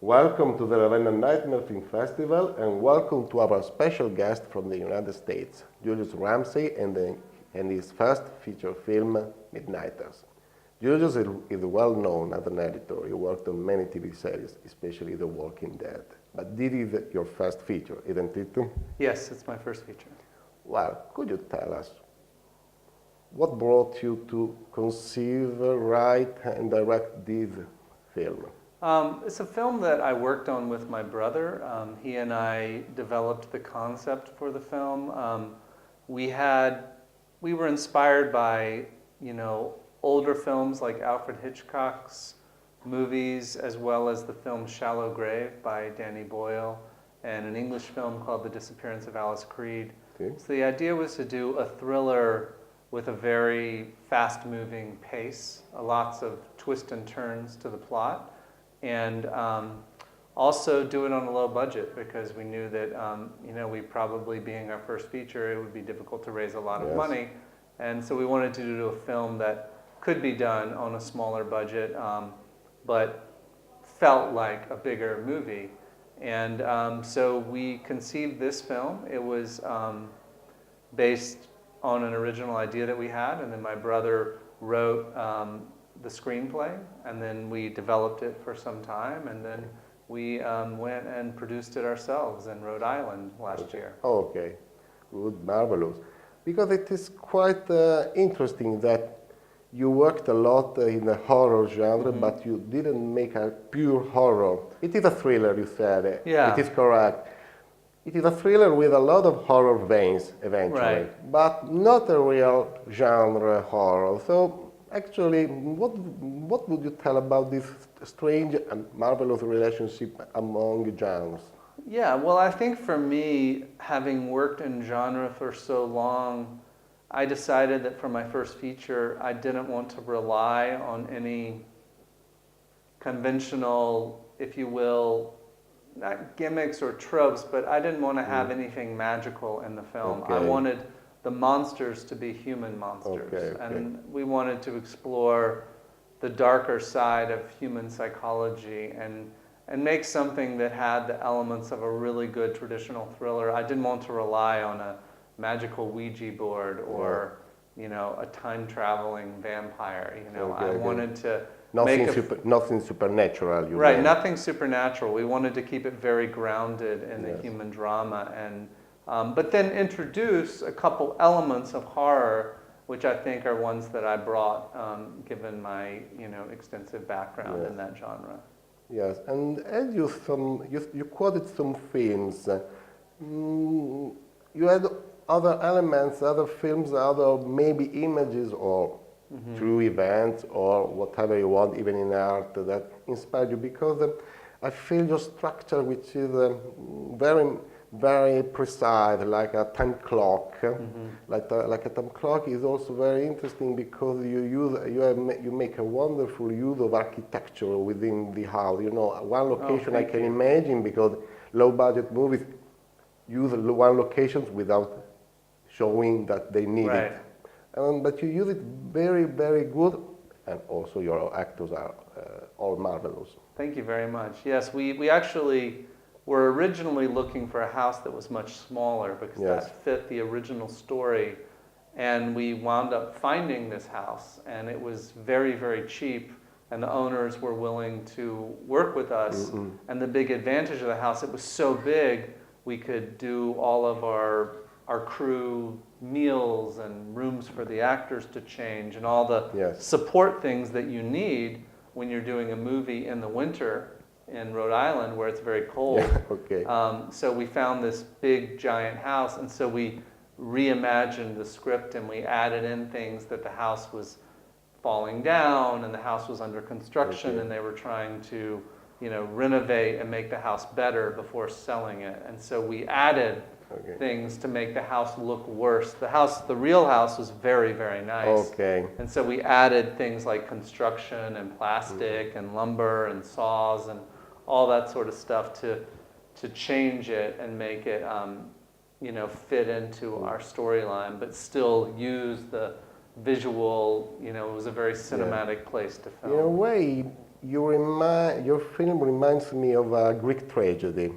Welcome to the Ravenna Nightmare Film Festival and welcome to our special guest from the United States, Julius Ramsay and his first feature film, Midnighters. Julius is well known as an editor. He worked on many TV series, especially The Walking Dead. But this is your first feature, isn't it? Yes, it's my first feature. Well, could you tell us what brought you to conceive, write, and direct this film? It's a film that I worked on with my brother. He and I developed the concept for the film. We were inspired by, older films like Alfred Hitchcock's movies, as well as the film Shallow Grave by Danny Boyle, and an English film called The Disappearance of Alice Creed. Okay. So the idea was to do a thriller with a very fast-moving pace, lots of twists and turns to the plot, and also do it on a low budget because we knew that, we probably being our first feature, it would be difficult to raise a lot of money. And so we wanted to do a film that could be done on a smaller budget, but felt like a bigger movie. And so we conceived this film. It was based on an original idea that we had, and then my brother wrote the screenplay, and then we developed it for some time, and then we went and produced it ourselves in Rhode Island last year. Okay, good, marvelous. Because it is quite interesting that you worked a lot in the horror genre, but you didn't make a pure horror. It is a thriller, you said. Yeah. It is correct. It is a thriller with a lot of horror veins, eventually, Right. but not a real genre horror. So, actually, what would you tell about this strange and marvelous relationship among genres? Yeah, well, I think for me, having worked in genre for so long, I decided that for my first feature, I didn't want to rely on any conventional, if you will, not gimmicks or tropes, but I didn't want to have anything magical in the film. Okay. I wanted the monsters to be human monsters. Okay. And we wanted to explore the darker side of human psychology and make something that had the elements of a really good traditional thriller. I didn't want to rely on a magical Ouija board or, a time-traveling vampire. I wanted to Nothing supernatural, you Right, mean. nothing supernatural. We wanted to keep it very grounded in the human drama, and but then introduce a couple elements of horror, which I think are ones that I brought, given my extensive background in that genre. Yes, and as you quoted some films, you had other elements, other films, other maybe images or true events or whatever you want, even in art, that inspired you, because I feel your structure, which is very, very precise, like a time clock. Like a time clock is also very interesting because you make a wonderful use of architecture within the house. One location I can imagine, because low budget movies use one location without showing that they need it. But you use it very, very good, and also your actors are all marvelous. Thank you very much. Yes, we actually were originally looking for a house that was much smaller because that fit the original story, and we wound up finding this house, and it was very, very cheap, and the owners were willing to work with us. And the big advantage of the house, it was so big, we could do all of our crew meals and rooms for the actors to change and all the support things that you need when you're doing a movie in the winter in Rhode Island where it's very cold. So we found this big giant house, and so we reimagined the script and we added in things that the house was falling down and the house was under construction and they were trying to renovate and make the house better before selling it. And so we added things to make the house look worse. The real house was very, very nice. And so we added things like construction and plastic and lumber and saws and all that sort of stuff to change it and make it fit into our storyline, but still use the visual, it was a very cinematic place to film. In a way, your film reminds me of a Greek tragedy.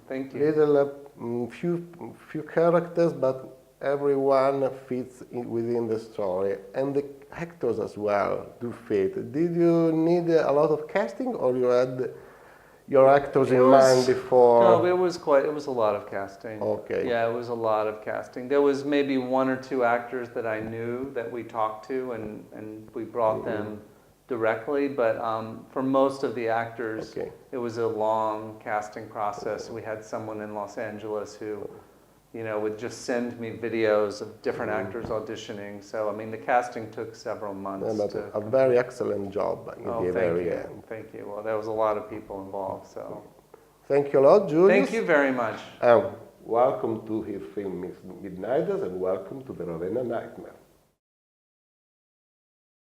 Thank you. Little, few characters, but everyone fits within the story, and the actors as well do fit. Did you need a lot of casting, or you had your actors in mind before? No, it was a lot of casting. Okay. Yeah, it was a lot of casting. There was maybe one or two actors that I knew that we talked to, and we brought them directly, but for most of the actors, it was a long casting process. We had someone in Los Angeles who, you know, would just send me videos of different actors auditioning. So, I mean, the casting took several months. A very excellent job in the very end. Thank you. Well, there was a lot of people involved, so. Thank you a lot, Julius. Thank you very much. Welcome to his film Midnighters, and welcome to the Ravenna Nightmare.